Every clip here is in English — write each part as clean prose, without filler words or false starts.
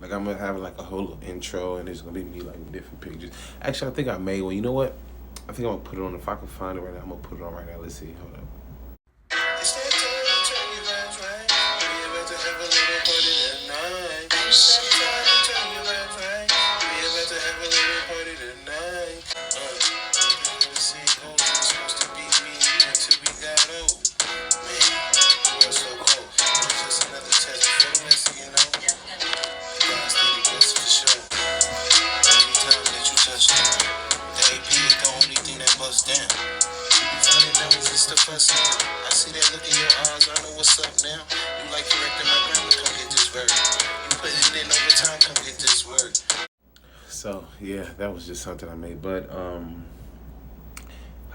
Like I'm gonna have like a whole intro, and there's gonna be me like with different pictures. Actually, I think I made one. You know what? I think I'm gonna put it on. If I can find it right now, I'm gonna put it on right now. Let's see. Hold up. It's that time to turn your life right. We about to have a little party tonight. It's that time to turn your life right. We about to have a little party tonight. Let's see. Oh, it was supposed to be me and you until we got old. Man, it was so cold. It was just another test before the rest, you know. God's the best for sure. Every time that you touch down, the AP is the only thing that busts down. Funny that was just the first now. I see that look in your eyes, I know what's up now. You like correcting my grammar, come get this word. You putting in overtime, come get this word. So yeah, that was just something I made. But how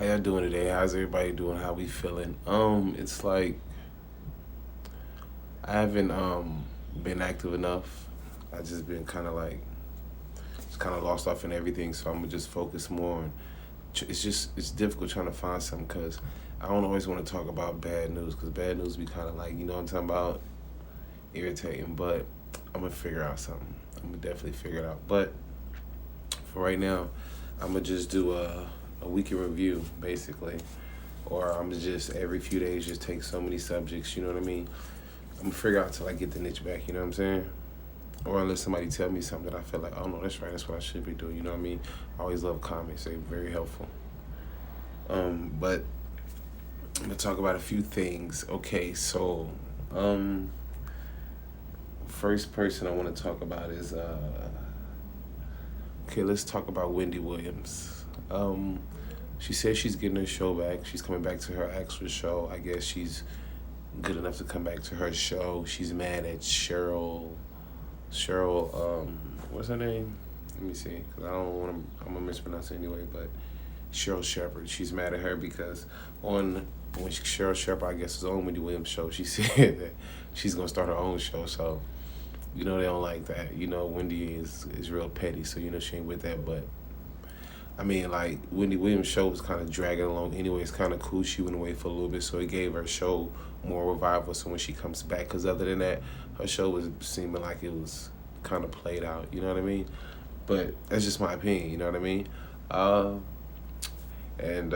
y'all doing today? How's everybody doing? How we feeling? It's like I haven't been active enough. I just been kind of like just kind of lost off in everything. So I'm gonna just focus more on. It's difficult trying to find something because I don't always want to talk about bad news because bad news be kind of like, you know what I'm talking about, irritating. But I'm gonna figure out something. I'm gonna definitely figure it out. But for right now, I'm gonna just do a weekend review basically, or I'm gonna just every few days just take so many subjects. You know what I mean? I'm gonna figure out till I get the niche back. You know what I'm saying? Or unless somebody tell me something that I feel like, oh no, that's right, that's what I should be doing. You know what I mean? I always love comments; they're very helpful. But I'm gonna talk about a few things. Okay, so first person I want to talk about is okay. Let's talk about Wendy Williams. She says she's getting her show back. She's coming back to her actual show. I guess she's good enough to come back to her show. She's mad at Cheryl, what's her name? Let me see, because I don't want to, I'm going to mispronounce it anyway, but Cheryl Shepard. She's mad at her because when Cheryl Shepard, I guess, was on Wendy Williams' show, she said that she's going to start her own show. So, you know, they don't like that. You know, Wendy is real petty, so, you know, she ain't with that. But, I mean, like, Wendy Williams' show was kind of dragging along anyway. It's kind of cool. She went away for a little bit, so it gave her show more revival. So when she comes back, because other than that, her show was seeming like it was kind of played out. You know what I mean? But that's just my opinion. You know what I mean? And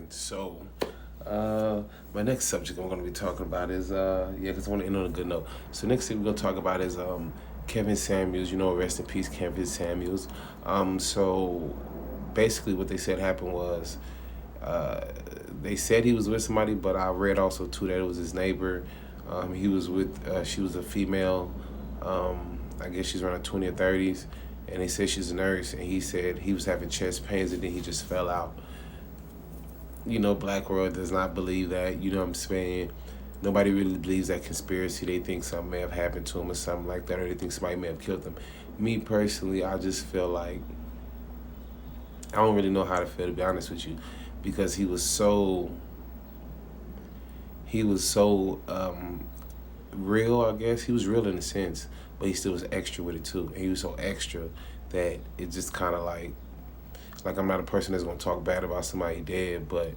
so, my next subject I'm going to be talking about is, because I want to end on a good note. So next thing we're going to talk about is Kevin Samuels. You know, rest in peace, Kevin Samuels. So basically what they said happened was they said he was with somebody, but I read also too that it was his neighbor. He was with, she was a female, I guess she's around her 20 or 30s, and they said she's a nurse, and he said he was having chest pains and then he just fell out. You know, Black world does not believe that, you know what I'm saying? Nobody really believes that conspiracy. They think something may have happened to him or something like that, or they think somebody may have killed him. Me personally, I just feel like, I don't really know how to feel, to be honest with you, because he was so real, I guess. He was real in a sense, but he still was extra with it too. And he was so extra that it just kind of like I'm not a person that's going to talk bad about somebody dead, but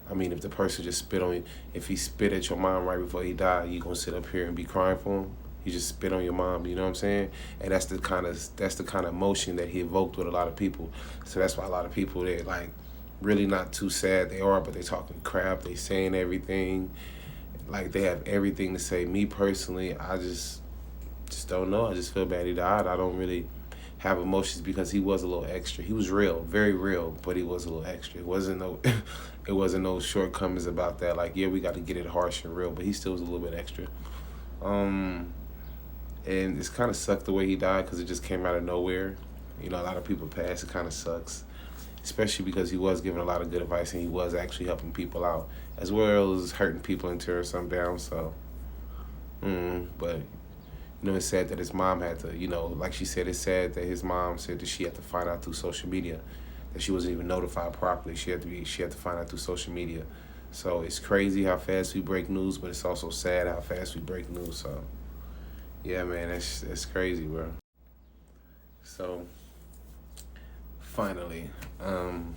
I mean, if the person just spit on you, if he spit at your mom right before he died, you going to sit up here and be crying for him? He just spit on your mom, you know what I'm saying? And that's the kind of emotion that he evoked with a lot of people. So that's why a lot of people, they're like really not too sad. They are, but they talking crap. They saying everything. Like they have everything to say. Me personally, I just don't know. I just feel bad he died. I don't really have emotions because he was a little extra. He was real, very real, but he was a little extra. It wasn't no shortcomings about that. Like, yeah, we got to get it harsh and real, but he still was a little bit extra. And it's kind of sucked the way he died because it just came out of nowhere. You know, a lot of people passed. It kind of sucks, especially because he was giving a lot of good advice and he was actually helping people out as well as hurting people and tearing some down. So, but you know, it's sad that his mom had to, you know, like she said, it's sad that his mom said that she had to find out through social media, that she wasn't even notified properly. She had to find out through social media. So it's crazy how fast we break news, but it's also sad how fast we break news. So yeah, man, that's crazy, bro. So finally, I'm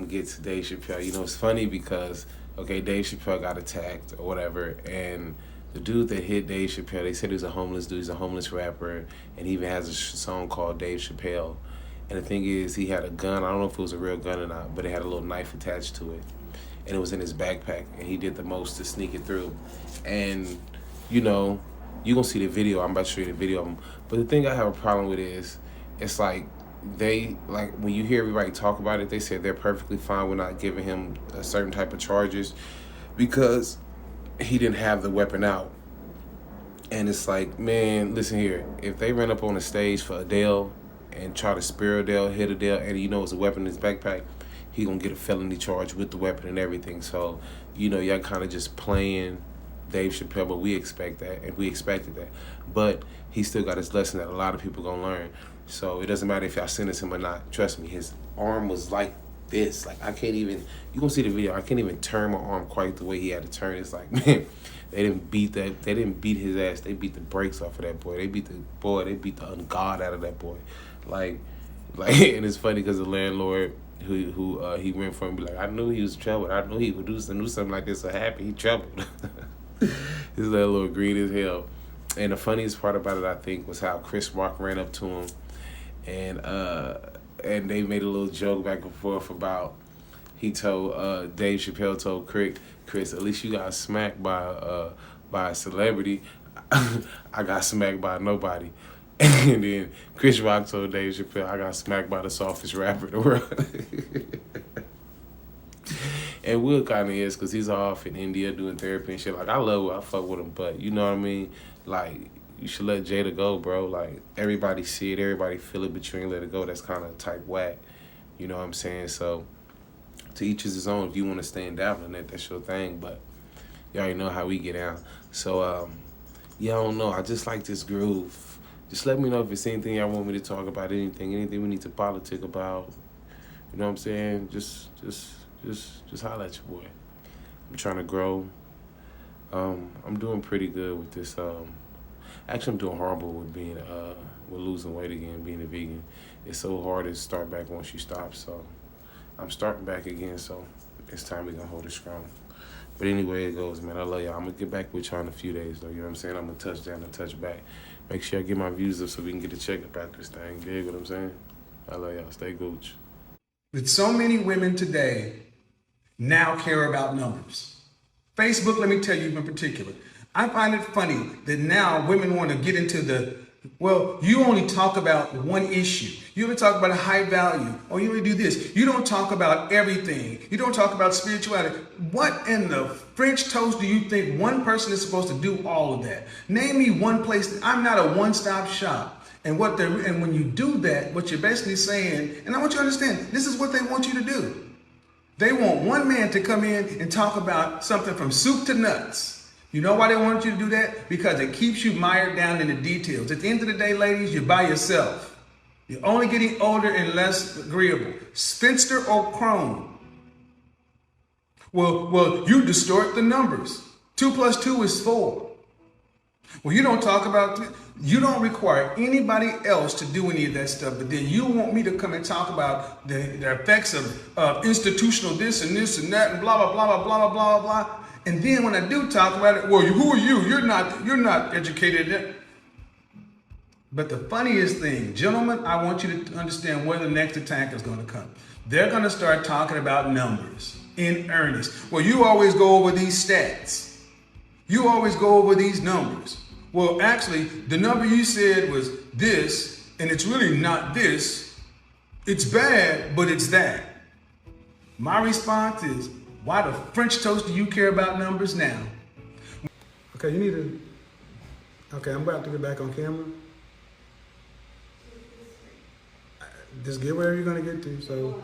getting to Dave Chappelle. You know, it's funny because, okay, Dave Chappelle got attacked or whatever, and The dude that hit Dave Chappelle, they said he was a homeless dude. He's a homeless rapper, and he even has a song called Dave Chappelle. And the thing is, he had a gun. I don't know if it was a real gun or not, but it had a little knife attached to it, and it was in his backpack. And he did the most to sneak it through. And you know, you gonna see the video. I'm about to show you the video of him. But the thing I have a problem with is, it's like when you hear everybody talk about it, they say they're perfectly fine with not giving him a certain type of charges because he didn't have the weapon out. And it's like, man, listen here. If they run up on the stage for Adele and try to spear Adele, hit Adele, and you know it's a weapon in his backpack, he gonna get a felony charge with the weapon and everything. So, y'all kind of just playing Dave Chappelle, but we expect that, and we expected that. But he still got his lesson that a lot of people gonna learn. So it doesn't matter if y'all sentence him or not. Trust me, his arm was like this. Like, I can't even, you gonna see the video, I can't even turn my arm quite the way he had to turn. It's like, man, they didn't beat his ass. They beat the brakes off of that boy. They beat the ungod out of that boy. Like, and it's funny because the landlord who he went from be like, I knew he was troubled. I knew he would do something like this. So happy he troubled. His little green as hell. And the funniest part about it, I think, was how Chris Rock ran up to him, and they made a little joke back and forth about, he told Dave Chappelle told Chris, at least you got smacked by a celebrity. I got smacked by nobody. And then Chris Rock told Dave Chappelle, I got smacked by the softest rapper in the world. And Will kind of is, because he's off in India doing therapy and shit. Like, I fuck with him, but you know what I mean? Like, you should let Jada go, bro. Like, everybody see it, everybody feel it, but you ain't let it go. That's kind of type whack. You know what I'm saying? So, to each is his own. If you want to stay in dabbling in it, that's your thing. But you already know how we get down. So, yeah, I don't know. I just like this groove. Just let me know if it's anything y'all want me to talk about, anything we need to politic about. You know what I'm saying? Just holler at your boy. I'm trying to grow. I'm doing pretty good with this. Actually, I'm doing horrible with with losing weight again, being a vegan. It's so hard to start back once you stop. So I'm starting back again. So it's time we gonna hold it strong. But anyway, it goes, man. I love y'all. I'm gonna get back with y'all in a few days, though. You know what I'm saying? I'm gonna touch down and touch back. Make sure I get my views up so we can get a check about this thing. Dig what I'm saying? I love y'all. Stay gooch. With so many women today now care about numbers. Facebook, let me tell you in particular, I find it funny that now women want to get into you only talk about one issue. You only talk about a high value, or you only do this. You don't talk about everything. You don't talk about spirituality. What in the French toast do you think one person is supposed to do all of that? Name me one place. I'm not a one-stop shop. And when you do that, what you're basically saying, and I want you to understand, this is what they want you to do. They want one man to come in and talk about something from soup to nuts. You know why they want you to do that? Because it keeps you mired down in the details. At the end of the day, ladies, you're by yourself. You're only getting older and less agreeable. Spinster or crone. Well, you distort the numbers. 2 + 2 is 4. Well, you don't require anybody else to do any of that stuff, but then you want me to come and talk about the effects of institutional this and that and blah, blah, blah, blah, blah, blah, blah. And then when I do talk about it, well, who are you? You're not educated. But the funniest thing, gentlemen, I want you to understand where the next attack is going to come. They're going to start talking about numbers in earnest. Well, you always go over these stats. You always go over these numbers. Well, actually, the number you said was this, and it's really not this. It's bad, but it's that. My response is, why the French toast do you care about numbers now? Okay, I'm about to get back on camera. Just get wherever you're gonna get to, so.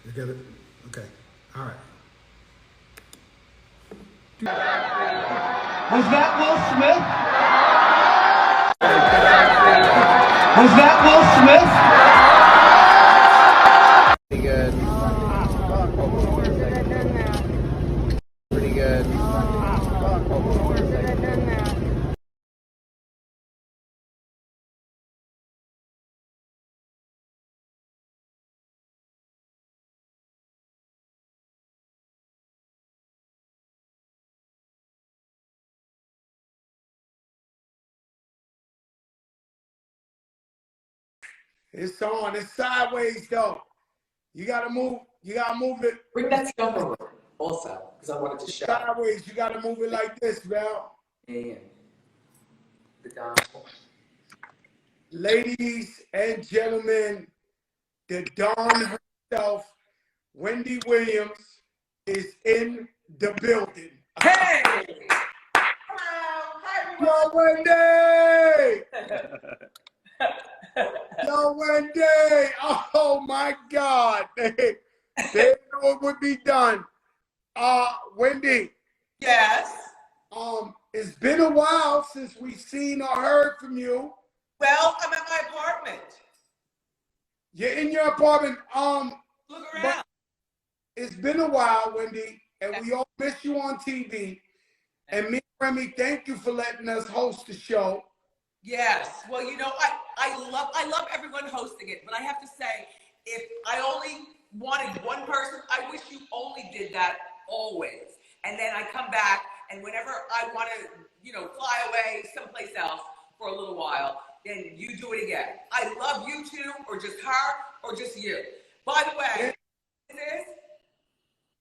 You got it? Okay, all right. Was that Will Smith? Was that Will Smith? It's on. It's sideways though. You gotta move. You gotta move it. Bring that stuff over also, because I wanted to show. Sideways. You gotta move it like this, Val. Yeah. The gospel. Ladies and gentlemen, the Dawn herself, Wendy Williams, is in the building. Hey! Hello! Hi, Yo, Wendy! Yo, Wendy! Oh my God! They knew it would be done. Wendy. Yes. It's been a while since we've seen or heard from you. Well, I'm at my apartment. You're in your apartment. Look around. It's been a while, Wendy, and we all miss you on TV. And me and Remy, thank you for letting us host the show. Yes. Well, you know, I love everyone hosting it, but I have to say, if I only wanted one person, I wish you only did that always. And then I come back, and whenever I want to, you know, fly away someplace else for a little while, then you do it again. I love you two, or just her, or just you. By the way,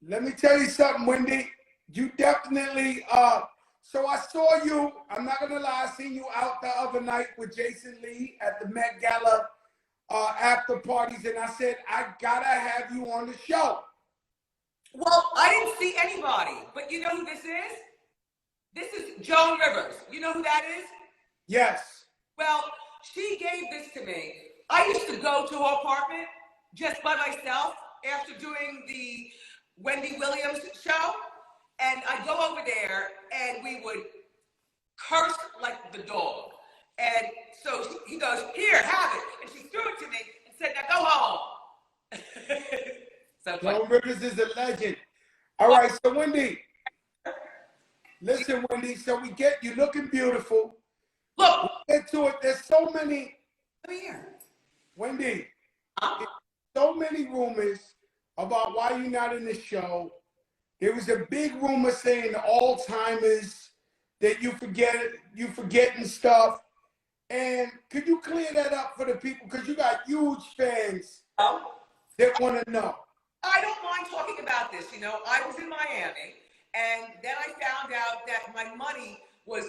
let me tell you something, Wendy. You definitely, so I saw you, I'm not gonna lie, I seen you out the other night with Jason Lee at the Met Gala after parties, and I said, I gotta have you on the show. Well, I didn't see anybody, but you know who this is? This is Joan Rivers. You know who that is? Yes. Well, she gave this to me. I used to go to her apartment just by myself after doing the Wendy Williams show, and I'd go over there and we would curse like the dog. And so he goes, "Here, have it." And she threw it to me and said, "Now go home." So Joan Rivers is a legend. All right, so Wendy, listen, Wendy, so we get you looking beautiful. Look. We'll get to it. There's so many. Come here. Wendy, so many rumors about why you're not in the show. There was a big rumor saying Alzheimer's, that you forgetting stuff. And could you clear that up for the people? Because you got huge fans that want to know. I don't mind talking about this. You know, I was in Miami, and then I found out that my money was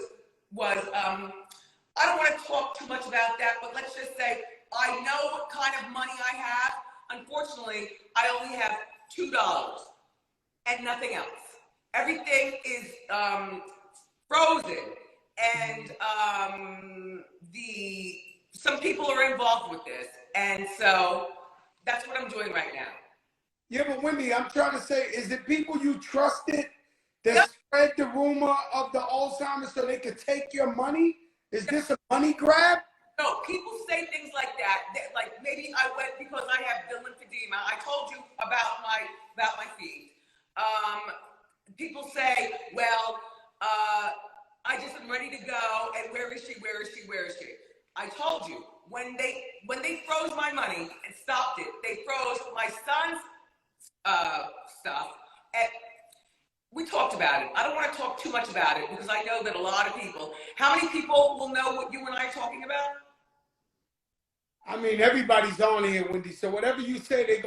I don't want to talk too much about that, but let's just say I know what kind of money I have. Unfortunately, I only have $2 and nothing else. Everything is frozen, and some people are involved with this, and so that's what I'm doing right now. Yeah, but Wendy, I'm trying to say, is it people you trusted that spread the rumor of the Alzheimer's so they could take your money? Is this a money grab? No, people say things like that like maybe I went because I have the lymphedema. I told you about my feet. People say, well, I just am ready to go, and where is she? Where is she? Where is she? I told you, when they froze my money and stopped it, they froze my son's stuff. And we talked about it. I don't want to talk too much about it because I know that a lot of people. How many people will know what you and I are talking about? I mean, everybody's on here, Wendy. So whatever you say, they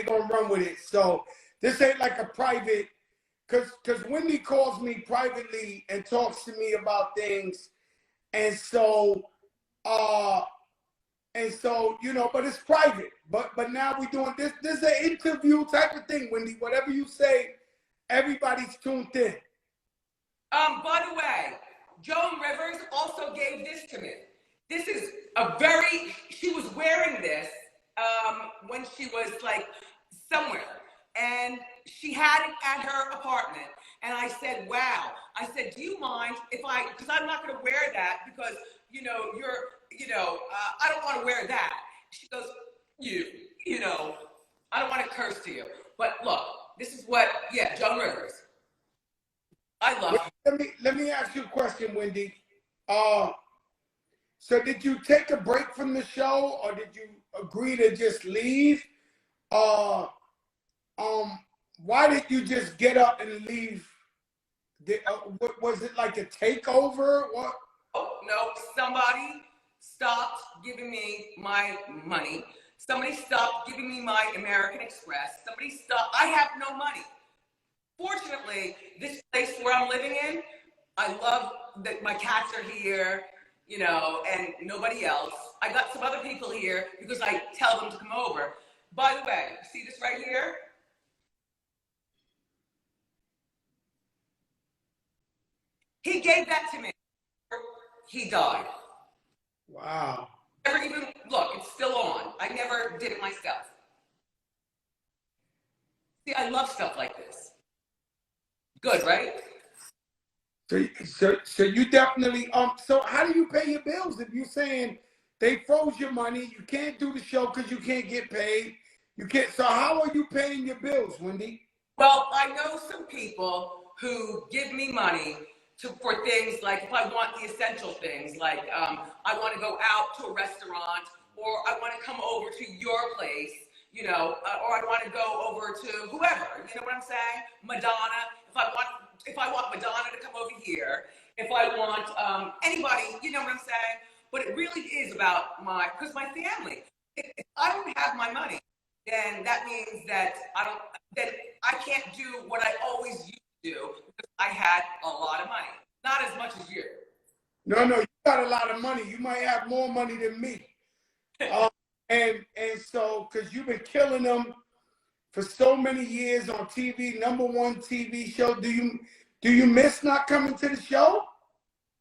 gonna run with it. So this ain't like a private, cause Wendy calls me privately and talks to me about things, and so you know, but it's private. But now we doing this. This is an interview type of thing, Wendy. Whatever you say, everybody's tuned in. By the way, Joan Rivers also gave this to me. This is she was wearing this when she was like somewhere, and she had it at her apartment. And I said, wow. I said, do you mind if because I'm not going to wear that because, you know, I don't want to wear that. She goes, you know, I don't want to curse to you. But look, this is Joan Rivers. I love you. Let me ask you a question, Wendy. So did you take a break from the show, or did you agree to just leave? Why did you just get up and leave? Was it like a takeover? What? Oh, no, stopped giving me my money. Somebody stopped giving me my American Express. Somebody stopped. I have no money. Fortunately, this place where I'm living in, I love that my cats are here, you know, and nobody else. I got some other people here because I tell them to come over. By the way, see this right here? He gave that to me. He died. Wow. Never even, look, it's still on. I never did it myself. See, I love stuff like this. Good, right? So you definitely so how do you pay your bills if you're saying they froze your money, you can't do the show because you can't get paid, you can't, so how are you paying your bills, Wendy? Well, I know some people who give me money for things like if I want the essential things, like I want to go out to a restaurant, or I want to come over to your place, you know, or I want to go over to whoever, you know what I'm saying? Madonna, if I want Madonna to come over here, if I want anybody, you know what I'm saying? But it really is about because my family, if I don't have my money, then that means that I can't do what I always used to do because I had a lot of money. Not as much as you. No, you got a lot of money. You might have more money than me. And so, because you've been killing them for so many years on TV, #1 TV show. Do you miss not coming to the show?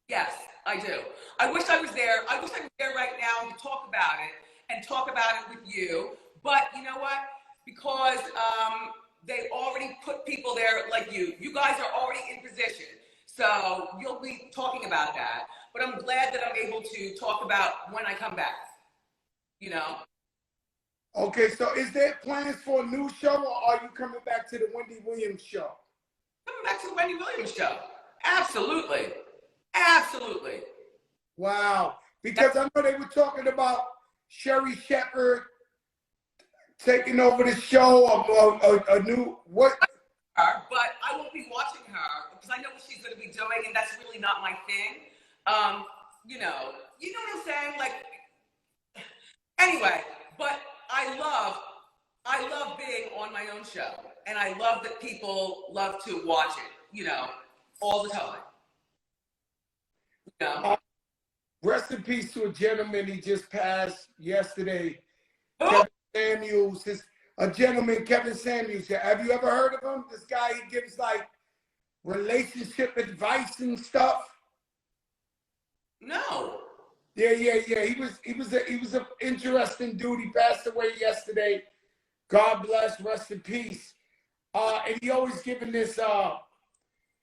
Yes, I do. I wish I was there. I wish I was there right now to talk about it and talk about it with you. But you know what? Because they already put people there like you. You guys are already in position. So you'll be talking about that. But I'm glad that I'm able to talk about when I come back. You know? Okay, so is there plans for a new show, or are you coming back to the Wendy Williams show? Coming back to the Wendy Williams show. Absolutely. Absolutely. Wow. Because I know they were talking about Sherry Shepherd taking over the show, a new what? But I won't be watching her because I know what she's going to be doing, and that's really not my thing. You know what I'm saying? Like, anyway, but I love being on my own show, and I love that people love to watch it, you know, all the time. You know? Rest in peace to a gentleman, he just passed yesterday. Oh. Kevin Samuels, a gentleman, Kevin Samuels. Have you ever heard of him? This guy, he gives like relationship advice and stuff. No. Yeah. He was an interesting dude. He passed away yesterday. God bless, rest in peace. And he always giving this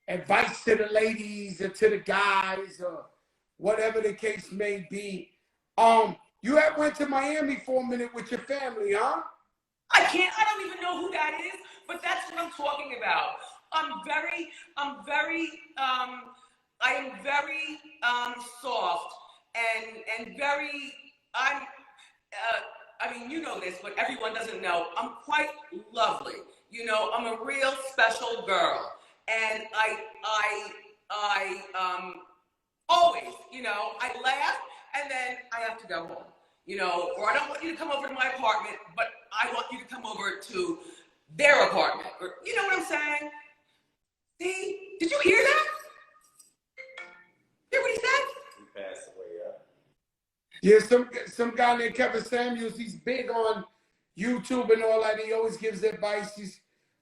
advice to the ladies or to the guys or whatever the case may be. You had went to Miami for a minute with your family, huh? I don't even know who that is, but that's what I'm talking about. I am very soft and very, I mean, you know this, but everyone doesn't know. I'm quite lovely. You know, I'm a real special girl. And I always, you know, I laugh and then I have to go home, you know, or I don't want you to come over to my apartment, but I want you to come over to their apartment. Or, you know what I'm saying? See, did you hear that? Hear what he said? He passed away, yeah. Yeah, some guy named Kevin Samuels, he's big on YouTube and all that. He always gives advice.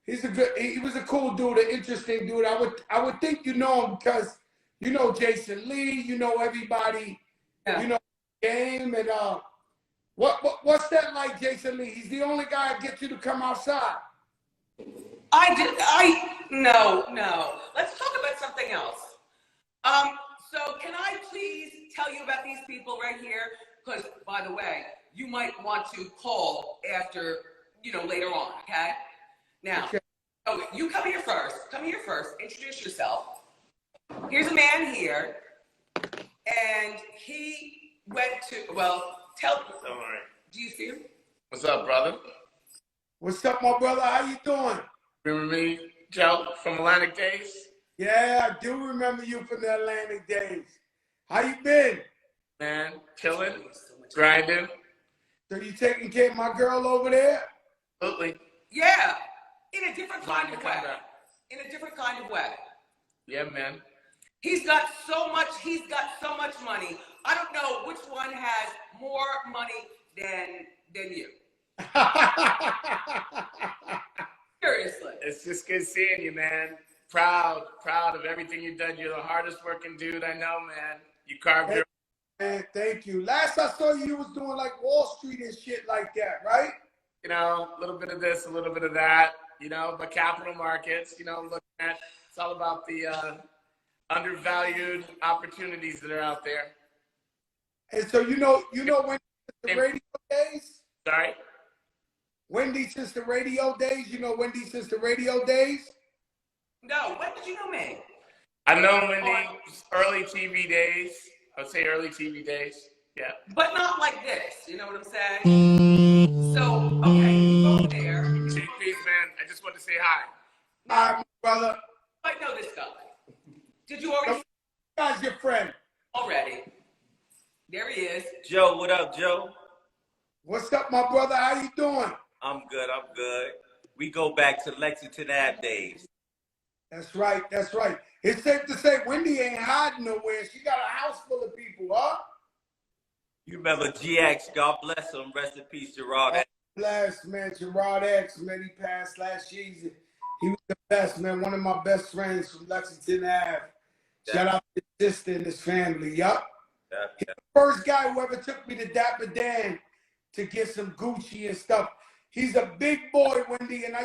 He was a cool dude, an interesting dude. I would think you know him because you know Jason Lee, you know everybody, Yeah. you know game and what's that like, Jason Lee? He's the only guy that gets you to come outside. No. Let's talk about something else. So can I please tell you about these people right here? Because, by the way, you might want to call after, you know, later on, okay? Now, okay. You come here first. Introduce yourself. Here's a man here, and he went to, well, tell me. All right. Do you see him? What's up, brother? What's up, my brother? How you doing? Remember me, Joe, from Atlantic Days? Yeah, I do remember you from the Atlantic days. How you been? Man, chilling, grinding. So you taking care of my girl over there? Absolutely. Yeah, in a different kind of way. Come back. In a different kind of way. Yeah, man. He's got so much money. I don't know which one has more money than you. Seriously. It's just good seeing you, man. Proud of everything you've done. You're the hardest working dude I know, man. You carved your... Man, thank you. Last I saw you, you was doing like Wall Street and shit like that, right? You know, a little bit of this, a little bit of that, you know, but capital markets, you know, looking at, it's all about the undervalued opportunities that are out there. And so you know when the radio days? Sorry? Wendy since the radio days? You know Wendy since the radio days? No, when did you know me? I've known Wendy early TV days. I would say early TV days. Yeah. But not like this, you know what I'm saying? So, okay, you go there. Peace, man. I just want to say hi. Hi, brother. I know this guy. Did you already? Guy's your friend. Already. There he is. Joe, what up, Joe? What's up, my brother? How you doing? I'm good. We go back to Lexington Ave days. That's right. It's safe to say Wendy ain't hiding nowhere. She got a house full of people, huh? You remember GX, God bless him, rest in peace, Gerard. God bless, man. Gerard X, man, he passed last year. He was the best, man. One of my best friends from Lexington Ave. Shout out to his sister and his family, yup. He's the first guy who ever took me to Dapper Dan to get some Gucci and stuff. He's a big boy, Wendy, and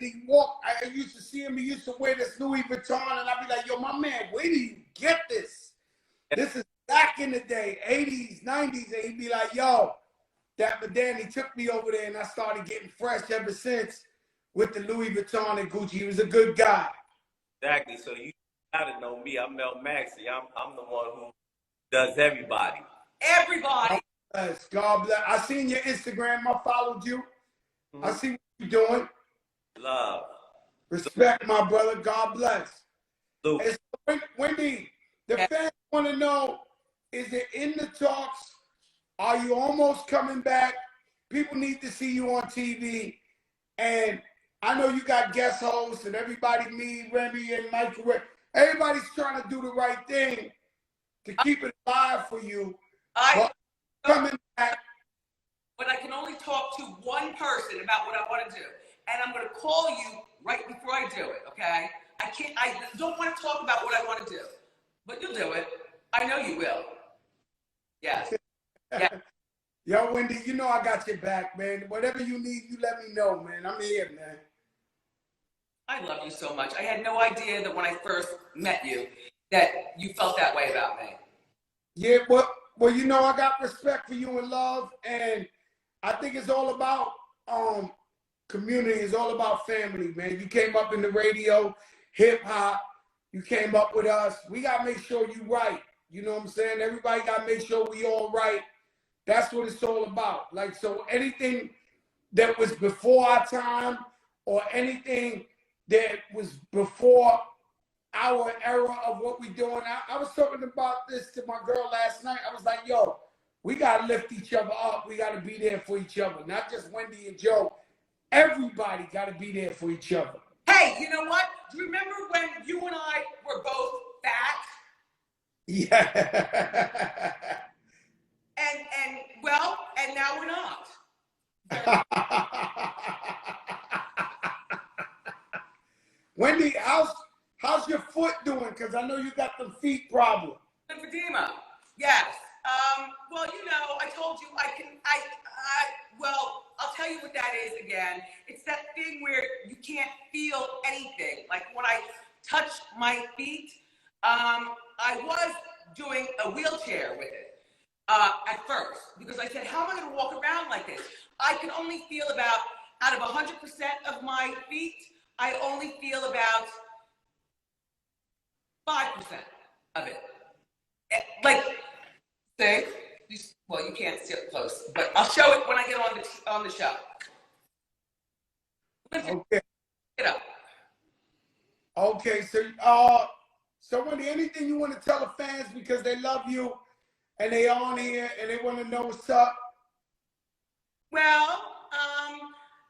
he walked. I used to see him. He used to wear this Louis Vuitton, and I'd be like, "Yo, my man, where do you get this? This is back in the day, 80s, 90s." And he'd be like, "Yo, Dapper Dan." He took me over there, and I started getting fresh ever since with the Louis Vuitton and Gucci. He was a good guy. Exactly. So you gotta know me. I'm Mel Maxey. I'm the one who does everybody. Everybody. Yes, God bless. I seen your Instagram. I followed you. I see what you're doing. Love. Respect, my brother. God bless. Luke. And so, Wendy, the fans want to know, is it in the talks? Are you almost coming back? People need to see you on TV. And I know you got guest hosts and everybody, me, Remy, and Michael. Everybody's trying to do the right thing to keep it alive for you. But coming back. But I can only talk to one person about what I want to do. And I'm going to call you right before I do it, okay? I don't want to talk about what I want to do. But you'll do it. I know you will. Yes. Yeah. Yo, Wendy, you know I got your back, man. Whatever you need, you let me know, man. I'm here, man. I love you so much. I had no idea that when I first met you that you felt that way about me. Yeah, well, you know I got respect for you and love, and I think it's all about community. It's all about family, man. You came up in the radio, hip hop. You came up with us. We got to make sure you right. You know what I'm saying? Everybody got to make sure we all right. That's what it's all about. Like, so anything that was before our time or anything that was before our era of what we're doing. I was talking about this to my girl last night. I was like, yo, we got to lift each other up. We got to be there for each other. Not just Wendy and Joe. Everybody got to be there for each other. Hey, you know what? Do you remember when you and I were both fat? Yeah. And now we're not. Wendy, how's your foot doing? Because I know you got the feet problem. Lymphedema. Yes. Well, you know, I told you well, I'll tell you what that is again. It's that thing where you can't feel anything. Like when I touch my feet, I was doing a wheelchair with it at first because I said, how am I going to walk around like this? I can only feel about, out of 100% of my feet, I only feel about 5% of it. Like, say, well, you can't see it close, but I'll show it when I get on the show. Okay. Get up. Okay, so Wendy, anything you want to tell the fans because they love you and they on here and they want to know what's up? Well,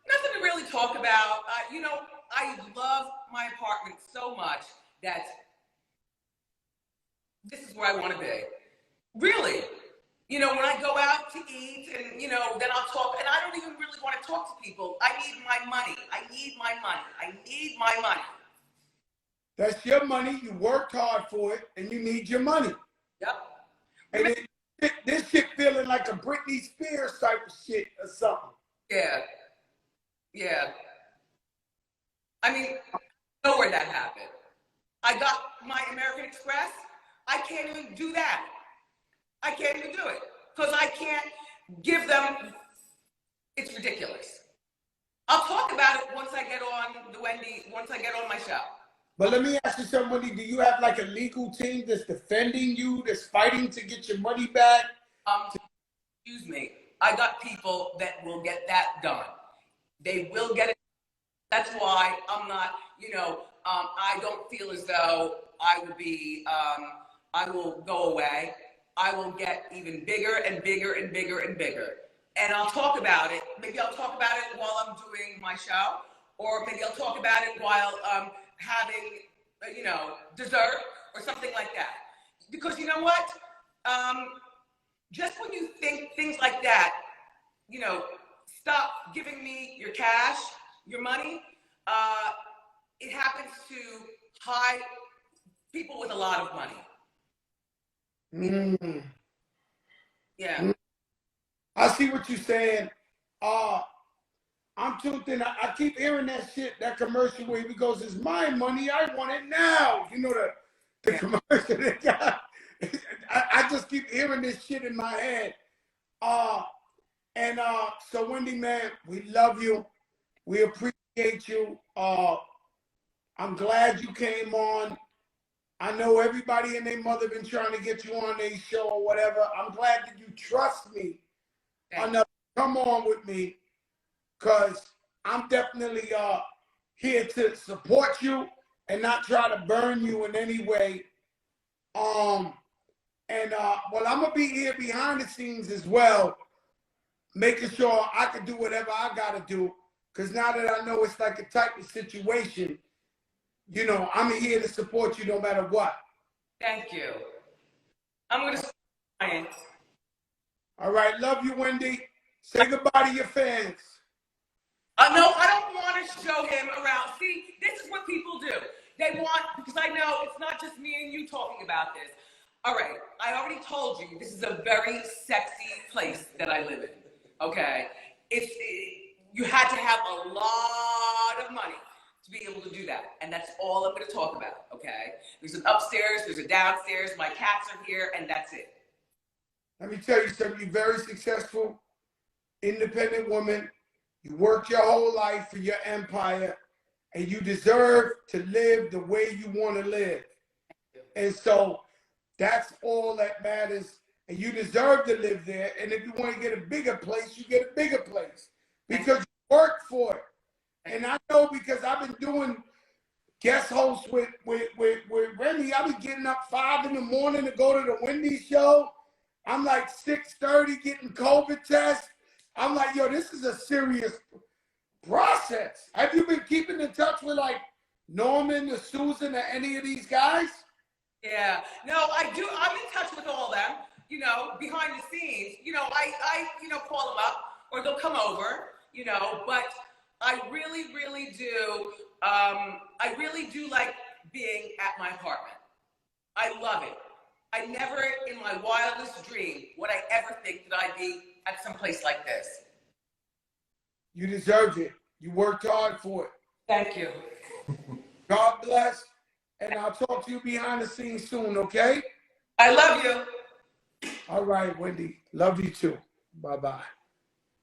nothing to really talk about. You know, I love my apartment so much that this is where I want to be. Really. You know, when I go out to eat and, you know, then I'll talk, and I don't even really want to talk to people. I need my money. I need my money. I need my money. That's your money. You worked hard for it, and you need your money. Yep. And this shit feeling like a Britney Spears type of shit or something. Yeah. Yeah. I mean, I know where that happened. I got my American Express. I can't even do that. I can't even do it because I can't give them. It's ridiculous. I'll talk about it once I get on the Wendy, once I get on my show. But let me ask you something, Wendy. Do you have like a legal team that's defending you, that's fighting to get your money back? Excuse me. I got people that will get that done. They will get it. That's why I'm not, you know, I don't feel as though I will be, I will go away. I will get even bigger and bigger and bigger and bigger. And I'll talk about it. Maybe I'll talk about it while I'm doing my show, or maybe I'll talk about it while having, you know, dessert or something like that. Because you know what? Just when you think things like that, you know, stop giving me your cash, your money. It happens to high people with a lot of money. Yeah. I see what you're saying. I'm tuned in. I keep hearing that shit, that commercial where he goes, "It's my money. I want it now." You know the commercial that got. I just keep hearing this shit in my head. So Wendy, man, we love you. We appreciate you. I'm glad you came on. I know everybody and their mother been trying to get you on their show or whatever. I'm glad that you trust me enough to come on with me, because I'm definitely here to support you and not try to burn you in any way. Well, I'm gonna be here behind the scenes as well, making sure I can do whatever I gotta do. Because now that I know it's like a type of situation, you know, I'm here to support you no matter what. Thank you. I'm going to start crying. All right. Love you, Wendy. Say goodbye to your fans. No, I don't want to show him around. See, this is what people do. They want, because I know it's not just me and you talking about this. All right. I already told you this is a very sexy place that I live in. Okay. You had to have a lot of money to be able to do that. And that's all I'm going to talk about, okay? There's an upstairs, there's a downstairs, my cats are here, and that's it. Let me tell you something. You're very successful, independent woman. You worked your whole life for your empire, and you deserve to live the way you want to live. And so that's all that matters. And you deserve to live there. And if you want to get a bigger place, you get a bigger place because you work for it. And I know, because I've been doing guest hosts with Remy. I've been getting up 5 in the morning to go to the Wendy show. I'm like 6:30 getting COVID tests. I'm like, yo, this is a serious process. Have you been keeping in touch with like Norman or Susan or any of these guys? Yeah, no, I do. I'm in touch with all of them, you know, behind the scenes. You know, I call them up or they'll come over, you know, but I really, really do. I really do like being at my apartment. I love it. I never, in my wildest dream, would I ever think that I'd be at some place like this. You deserved it. You worked hard for it. Thank you. God bless. And I'll talk to you behind the scenes soon, okay? I love you. All right, Wendy. Love you too. Bye-bye.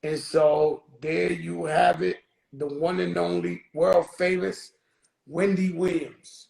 And so there you have it. The one and only world famous Wendy Williams.